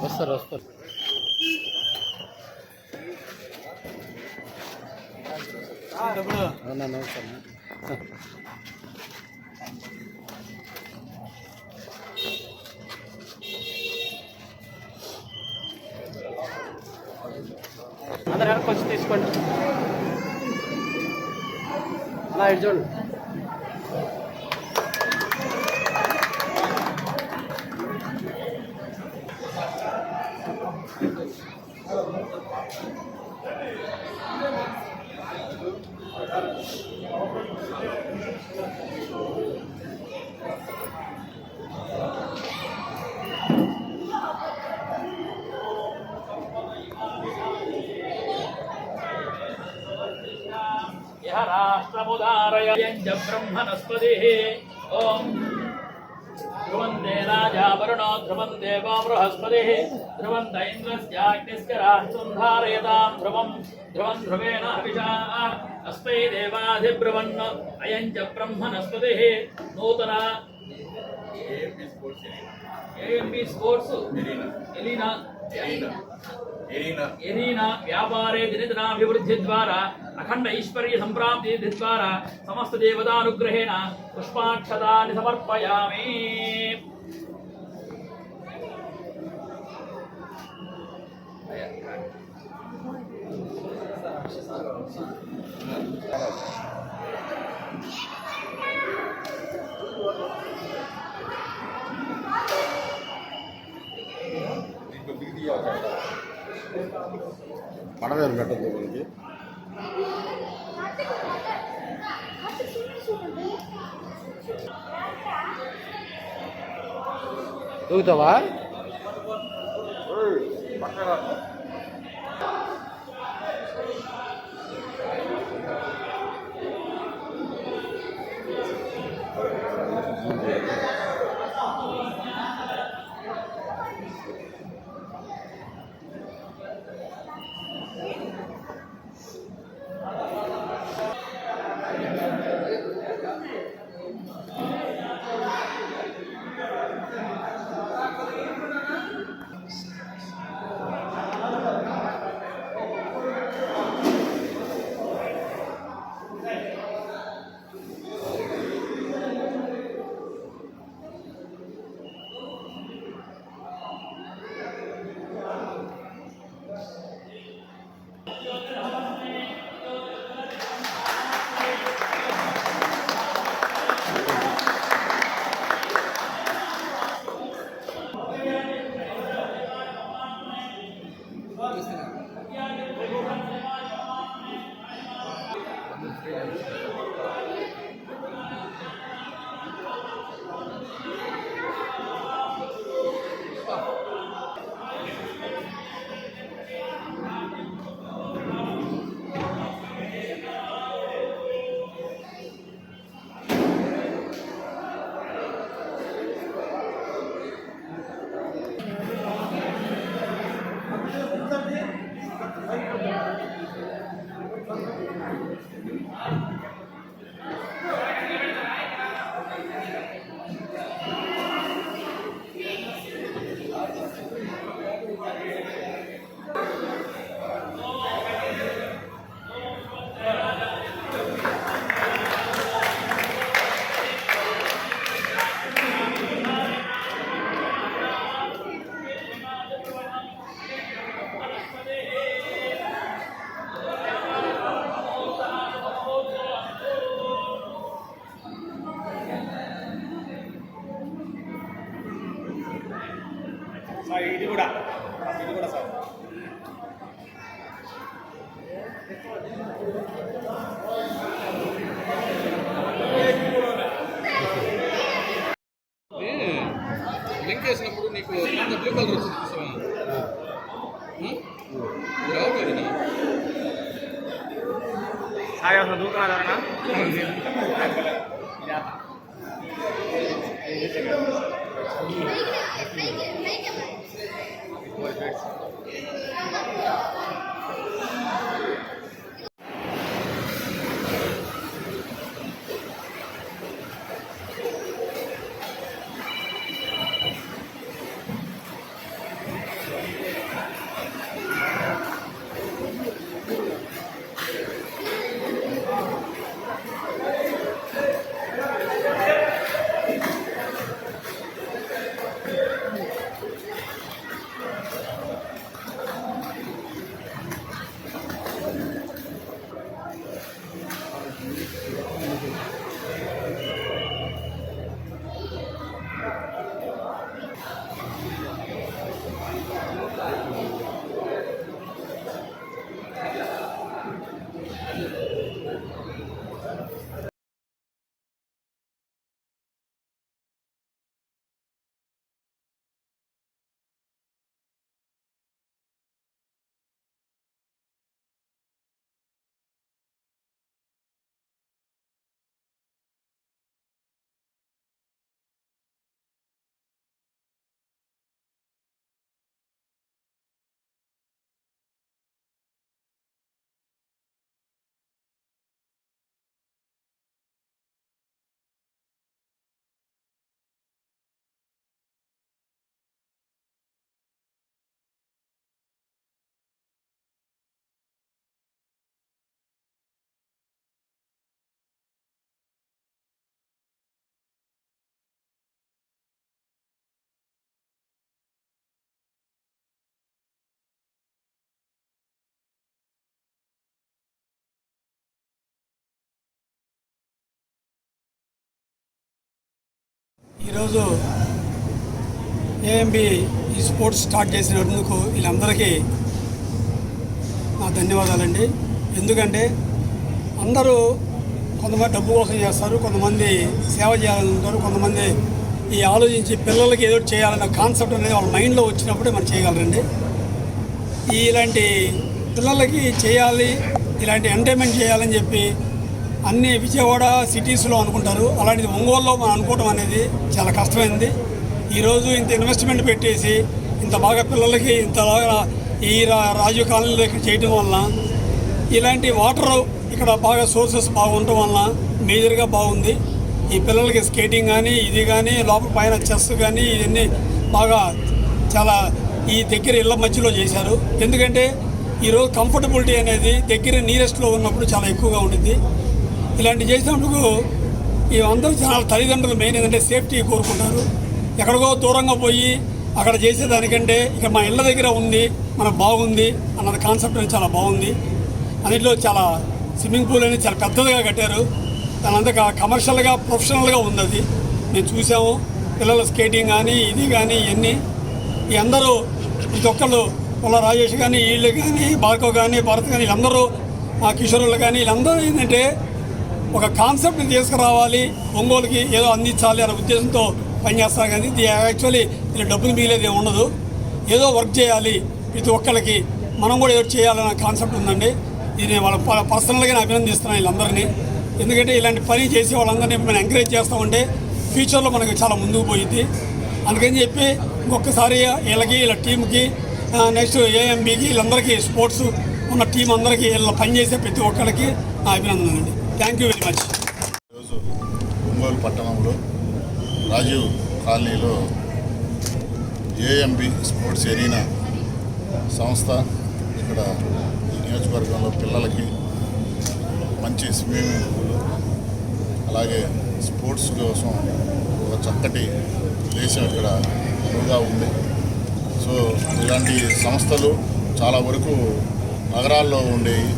వస్తారు అవునా నమస్కారం. అందరు వెనక్కి వచ్చి తీసుకోండి. అలా ఇటు చూడండి. राष्ट्रमुदारयञ्च ब्रह्मणस्पतिः ॐ ध्रुवन्ते राजा वरुणो ध्रुवं देवो बृहस्पतिः ध्रुवन्त इन्द्रस्याग्निस्य राष्ट्रं धारयतां ध्रुवं ध्रुवेण हविषा अस्मै देवाधिब्रुवन् अयञ्च ब्रह्मणस्पतिः नूतन AMP स्पोर्ट्स एरीना व्यापारे दिनदिनाभिवृद्धि द्वारा अखंड ऐश्वर्य संप्राप्ति द्वारा समस्त देवतानुग्रहेण पुष्पाक्षतानि समर्पयामि। పడవేరు పెట్టద్దు మనకి. దూకుతావా? ఇది కూడా సార్ లింక్ చేసినప్పుడు నీకు బ్లూ కలర్ వచ్చింది రావట్లేదు సాయి అసలు దూకున్నారా ఈరోజు ఏఎంబి ఈ స్పోర్ట్స్ స్టార్ట్ చేసినందుకు వీళ్ళందరికీ నా ధన్యవాదాలండి. ఎందుకంటే అందరూ కొంతమంది డబ్బు కోసం చేస్తారు, కొంతమంది సేవ చేయాలని ఉంటారు, కొంతమంది ఈ ఆలోచించి పిల్లలకి ఏదో చేయాలన్న కాన్సెప్ట్ అనేది వాళ్ళ మైండ్లో వచ్చినప్పుడే మనం చేయగలరండి. ఇలాంటి పిల్లలకి చేయాలి, ఇలాంటి ఎంటర్టైన్మెంట్ చేయాలని చెప్పి అన్ని విజయవాడ సిటీస్లో అనుకుంటారు. అలాంటిది ఒంగోలులో మనం అనుకోవడం అనేది చాలా కష్టమైంది. ఈరోజు ఇంత ఇన్వెస్ట్మెంట్ పెట్టేసి ఇంత బాగా పిల్లలకి ఇంతలాగా ఈ రాజీవ్ కాలనీలో ఇక్కడ చేయడం వలన ఇలాంటి వాటర్ ఇక్కడ బాగా సోర్సెస్ బాగుండటం వలన మేజర్గా బాగుంది. ఈ పిల్లలకి స్కేటింగ్ కానీ ఇది కానీ లోపల పైన చెస్ కానీ ఇవన్నీ బాగా చాలా ఈ దగ్గర ఇళ్ళ మధ్యలో చేశారు. ఎందుకంటే ఈరోజు కంఫర్టబిలిటీ అనేది దగ్గర నియరెస్ట్లో ఉన్నప్పుడు చాలా ఎక్కువగా ఉంటుంది. ఇలాంటి చేసినప్పుడు ఇవందరూ చాలా తల్లిదండ్రులు మెయిన్ ఏంటంటే సేఫ్టీ కోరుకుంటారు. ఎక్కడికో దూరంగా పోయి అక్కడ చేసేదానికంటే ఇక్కడ మా ఇళ్ళ దగ్గర ఉంది, మనకు బాగుంది అన్నది కాన్సెప్ట్ అనేది చాలా బాగుంది. అన్నింటిలో చాలా స్విమ్మింగ్ పూల్ అనేది చాలా పెద్దదిగా కట్టారు. దానంతా కమర్షియల్గా ప్రొఫెషనల్గా ఉంది. అది మేము చూసాము. పిల్లల స్కేటింగ్ కానీ ఇది కానీ ఇవన్నీ ఈ అందరూ ప్రతి ఒక్కళ్ళు పుల్ల రాజేష్ కానీ వీళ్ళు కానీ భార్గవ్ కానీ భరత్ కానీ వీళ్ళందరూ మా కిషోరులు కానీ వీళ్ళందరూ ఏంటంటే ఒక కాన్సెప్ట్ని తీసుకురావాలి, ఒంగోలుకి ఏదో అందించాలి అనే ఉద్దేశంతో పనిచేస్తారు. కానీ ఇది యాక్చువల్లీ ఇలా డబ్బులు మిగిలేది ఉండదు. ఏదో వర్క్ చేయాలి, ప్రతి ఒక్కరికి మనం కూడా ఏదో చేయాలనే కాన్సెప్ట్ ఉందండి. ఇది వాళ్ళ పర్సనల్గా నేను అభినందిస్తున్నాను వీళ్ళందరినీ. ఎందుకంటే ఇలాంటి పని చేసి వాళ్ళందరినీ మనం ఎంకరేజ్ చేస్తామంటే ఫ్యూచర్లో మనకి చాలా ముందుకు పోయింది. అందుకని చెప్పి ఇంకొకసారి వీళ్ళకి వీళ్ళ టీంకి నెక్స్ట్ ఏఎంబీకి వీళ్ళందరికీ స్పోర్ట్స్ ఉన్న టీం అందరికీ వీళ్ళ పనిచేసే ప్రతి ఒక్కరికి నా అభినందనలు అండి. Thank you very much. ఈరోజు ఒంగోలు పట్టణంలో రాజీవ్ కాలనీలో ఏఎంబి స్పోర్ట్స్ ఎరీనా సంస్థ ఇక్కడ ఈ నియోజకవర్గంలో పిల్లలకి మంచి స్విమ్మింగ్ పూల్ అలాగే స్పోర్ట్స్ కోసం ఒక చక్కటి ప్రదేశం ఇక్కడ ఎక్కువగా ఉంది. సో ఇలాంటి సంస్థలు చాలా వరకు నగరాల్లో ఉండేవి.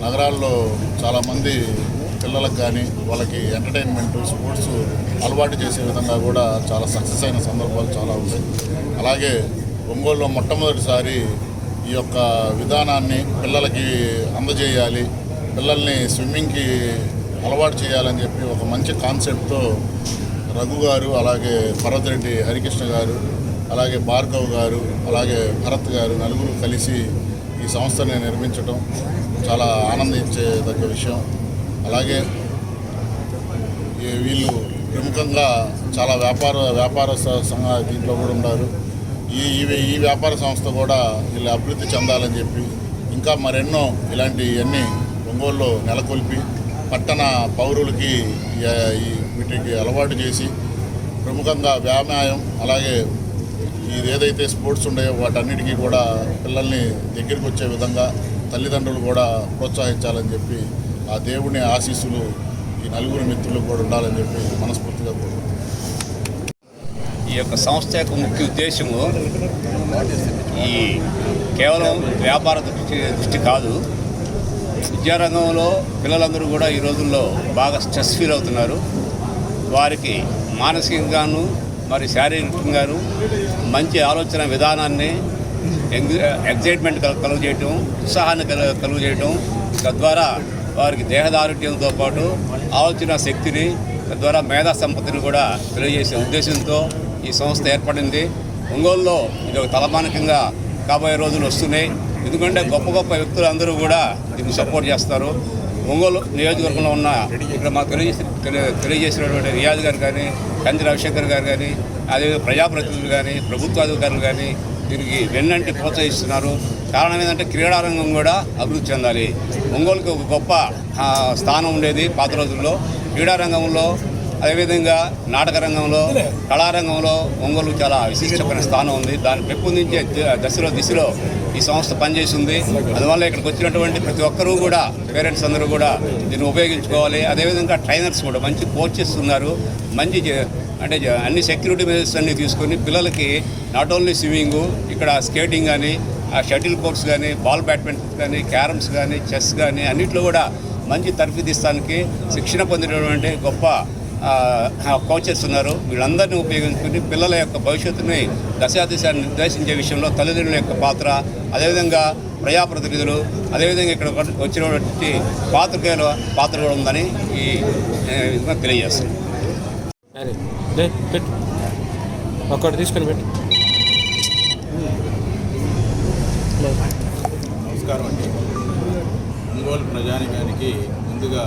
నగరాల్లో చాలామంది పిల్లలకు కానీ వాళ్ళకి ఎంటర్టైన్మెంట్ స్పోర్ట్స్ అలవాటు చేసే విధంగా కూడా చాలా సక్సెస్ అయిన సందర్భాలు చాలా ఉన్నాయి. అలాగే ఒంగోలులో మొట్టమొదటిసారి ఈ యొక్క విధానాన్ని పిల్లలకి అందజేయాలి, పిల్లల్ని స్విమ్మింగ్కి అలవాటు చేయాలని చెప్పి ఒక మంచి కాన్సెప్ట్తో రఘు గారు, అలాగే భరత్ రెడ్డి హరికృష్ణ గారు, అలాగే భార్గవ్ గారు, అలాగే భరత్ గారు నలుగురు కలిసి ఈ సంస్థని నిర్మించడం చాలా ఆనందించేదగ్గ విషయం. అలాగే వీళ్ళు ప్రముఖంగా చాలా వ్యాపార సంఘ దీంట్లో కూడా ఉన్నారు. ఈ వ్యాపార సంస్థ కూడా వీళ్ళు అభివృద్ధి చెందాలని చెప్పి ఇంకా మరెన్నో ఇలాంటివన్నీ ఒంగోలులో నెలకొల్పి పట్టణ పౌరులకి వీటికి అలవాటు చేసి ప్రముఖంగా వ్యాయామం అలాగే ఇది ఏదైతే స్పోర్ట్స్ ఉన్నాయో వాటన్నిటికీ కూడా పిల్లల్ని దగ్గరికి వచ్చే విధంగా తల్లిదండ్రులు కూడా ప్రోత్సహించాలని చెప్పి ఆ దేవుని ఆశీస్సులు ఈ నలుగురు మిత్రులకు కూడా ఉండాలని చెప్పి మనస్ఫూర్తిగా కోరుకుంటున్నాను. ఈ యొక్క సంస్థ యొక్క ముఖ్య ఉద్దేశము ఈ కేవలం వ్యాపార దృష్టి కాదు. విద్యారంగంలో పిల్లలందరూ కూడా ఈ రోజుల్లో బాగా స్ట్రెస్ ఫీల్ అవుతున్నారు. వారికి మానసికంగాను మరి శారీరకంగాను మంచి ఆలోచన విధానాన్ని ఎగ్జైట్మెంట్ కలుగజేయటం, ఉత్సాహాన్ని కలుగజేయటం, తద్వారా వారికి దేహదారుఢ్యంతో పాటు ఆలోచన శక్తిని తద్వారా మేధా సంపత్తిని కూడా తెలియజేసే ఉద్దేశంతో ఈ సంస్థ ఏర్పడింది. ఒంగోలులో ఇది ఒక తలమానికంగా కాబోయే రోజులు వస్తున్నాయి. ఎందుకంటే గొప్ప గొప్ప వ్యక్తులు అందరూ కూడా దీన్ని సపోర్ట్ చేస్తారు. ఒంగోలు నియోజకవర్గంలో ఉన్న ఇక్కడ మాకు తెలియజేసినటువంటి రియాజ్ గారు కానీ, కంది రవిశంకర్ గారు కానీ, అదేవిధంగా ప్రజాప్రతినిధులు కానీ, ప్రభుత్వాధికారులు కానీ దీనికి వెన్నంటి ప్రోత్సహిస్తున్నారు. కారణం ఏంటంటే క్రీడారంగం కూడా అభివృద్ధి చెందాలి. ఒంగోలుకి ఒక గొప్ప స్థానం ఉండేది పాత రోజుల్లో. క్రీడారంగంలో అదేవిధంగా నాటక రంగంలో, కళారంగంలో ఒంగోలు చాలా విశిష్టమైన స్థానం ఉంది. దాన్ని పెంపొందించే దిశలో ఈ సంస్థ పనిచేస్తుంది. అందువల్ల ఇక్కడికి వచ్చినటువంటి ప్రతి ఒక్కరూ కూడా పేరెంట్స్ అందరూ కూడా దీన్ని ఉపయోగించుకోవాలి. అదేవిధంగా ట్రైనర్స్ కూడా మంచి కోచెస్ ఉన్నారు. మంచి అంటే అన్ని సెక్యూరిటీ మెజర్స్ అన్నీ తీసుకొని పిల్లలకి నాట్ ఓన్లీ స్విమ్మింగు, ఇక్కడ స్కేటింగ్ కానీ, షటిల్ కోర్ట్స్ కానీ, బాల్ బ్యాడ్మింటన్ కానీ, క్యారమ్స్ కానీ, చెస్ కానీ అన్నింటిలో కూడా మంచి తర్ఫీదిస్తానికి శిక్షణ పొందినటువంటి గొప్ప కోచెస్ ఉన్నారు. వీళ్ళందరినీ ఉపయోగించుకుని పిల్లల యొక్క భవిష్యత్తుని దశాదిశాన్ని నిర్దేశించే విషయంలో తల్లిదండ్రుల యొక్క పాత్ర, అదేవిధంగా ప్రజాప్రతినిధులు, అదేవిధంగా ఇక్కడ వచ్చినటువంటి పాత్రికేయుల పాత్ర కూడా ఉందని ఈ విధంగా తెలియజేస్తున్నాను. పెట్టు ఒక్కటి తీసుకొని పెట్టు. నమస్కారం అండి. ఒంగోలు ప్రజానికానికి ముందుగా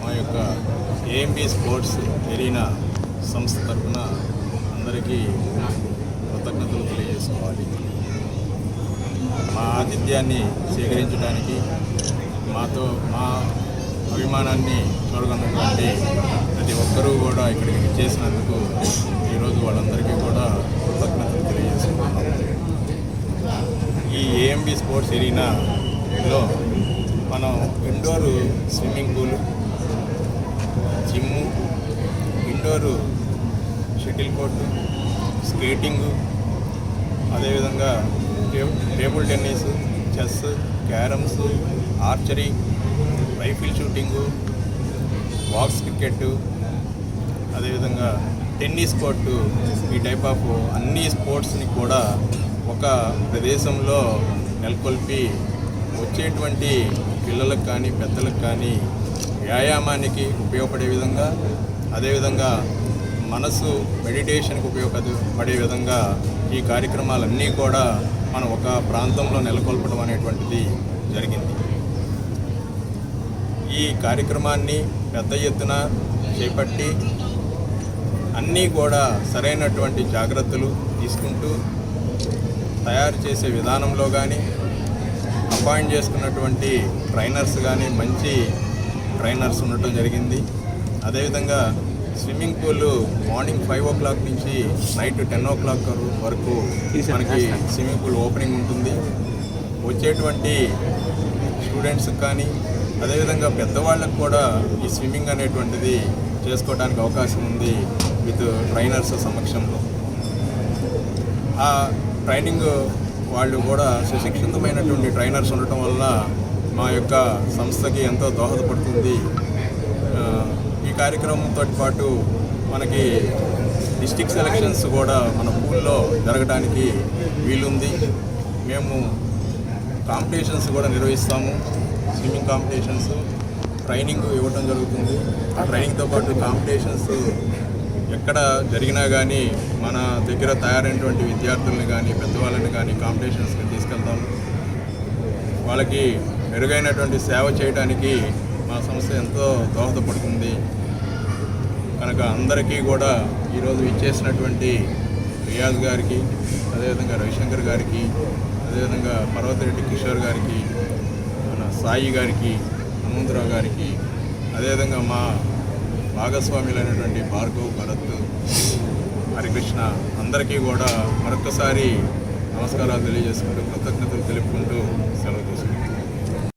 మా యొక్క ఏఎంబీ స్పోర్ట్స్ ఎరీనా సంస్థ తరఫున అందరికీ కృతజ్ఞతలు తెలియజేసుకోవాలి. మా ఆతిథ్యాన్ని స్వీకరించడానికి, మాతో మా అభిమానాన్ని చూడగొన్నటువంటి ప్రతి ఒక్కరూ కూడా ఇక్కడికి చేసినందుకు ఈరోజు వాళ్ళందరికీ కూడా కృతజ్ఞతలు తెలియజేసుకుంటున్నాం. ఈ ఏఎంబీ స్పోర్ట్స్ ఎరీనాలో మనం indoor swimming pool, gym, indoor shuttle court, skating, అదేవిధంగా table tennis, chess, carroms, archery, rifle shooting, box cricket, అదేవిధంగా టెన్నిస్ కోర్టు, ఈ టైప్ ఆఫ్ అన్ని స్పోర్ట్స్ని కూడా ఒక ప్రదేశంలో నెలకొల్పి వచ్చేటువంటి పిల్లలకు కానీ పెద్దలకు కానీ వ్యాయామానికి ఉపయోగపడే విధంగా, అదేవిధంగా మనసు మెడిటేషన్కి ఉపయోగపడే విధంగా ఈ కార్యక్రమాలన్నీ కూడా మనం ఒక ప్రాంతంలో నెలకొల్పడం అనేటువంటిది జరిగింది. ఈ కార్యక్రమాన్ని పెద్ద ఎత్తున చేపట్టి అన్నీ కూడా సరైనటువంటి జాగ్రత్తలు తీసుకుంటూ తయారు చేసే విధానంలో కానీ, అపాయింట్ చేసుకున్నటువంటి ట్రైనర్స్ కానీ మంచి ట్రైనర్స్ ఉండటం జరిగింది. అదేవిధంగా స్విమ్మింగ్ పూల్ మార్నింగ్ 5 o'clock నుంచి నైట్ 10 o'clock వరకు మనకి స్విమ్మింగ్ పూల్ ఓపెనింగ్ ఉంటుంది. వచ్చేటువంటి స్టూడెంట్స్కి కానీ, అదేవిధంగా పెద్దవాళ్ళకు కూడా ఈ స్విమ్మింగ్ అనేటువంటిది చేసుకోవడానికి అవకాశం ఉంది విత్ ట్రైనర్స్ సమక్షంలో. ఆ ట్రైనింగ్ వాళ్ళు కూడా సుశిక్షితమైనటువంటి ట్రైనర్స్ ఉండటం వల్ల మా యొక్క సంస్థకి ఎంతో దోహదపడుతుంది. ఈ కార్యక్రమంతో పాటు మనకి డిస్ట్రిక్ట్ సెలక్షన్స్ కూడా మన పూల్లో జరగడానికి వీలుంది. మేము కాంపిటీషన్స్ కూడా నిర్వహిస్తాము. స్విమ్మింగ్ కాంపిటీషన్స్, ట్రైనింగ్ ఇవ్వటం జరుగుతుంది. ఆ ట్రైనింగ్తో పాటు కాంపిటీషన్స్ ఎక్కడ జరిగినా కానీ మన దగ్గర తయారైనటువంటి విద్యార్థుల్ని కానీ పెద్దవాళ్ళని కానీ కాంపిటీషన్స్కి తీసుకెళ్తాము. వాళ్ళకి మెరుగైనటువంటి సేవ చేయడానికి మా సంస్థ ఎంతో దోహదపడుతుంది. కనుక అందరికీ కూడా ఈరోజు ఇచ్చేసినటువంటి రియాజ్ గారికి, అదేవిధంగా రవిశంకర్ గారికి, అదేవిధంగా పర్వతిరెడ్డి కిషోర్ గారికి, మన సాయి గారికి, హనుమంతరావు గారికి, అదేవిధంగా మా భాగస్వాములైనటువంటి భార్గవ్, భరత్, హరికృష్ణ అందరికీ కూడా మరొకసారి నమస్కారాలు తెలియజేసుకుంటూ కృతజ్ఞతలు తెలుపుకుంటూ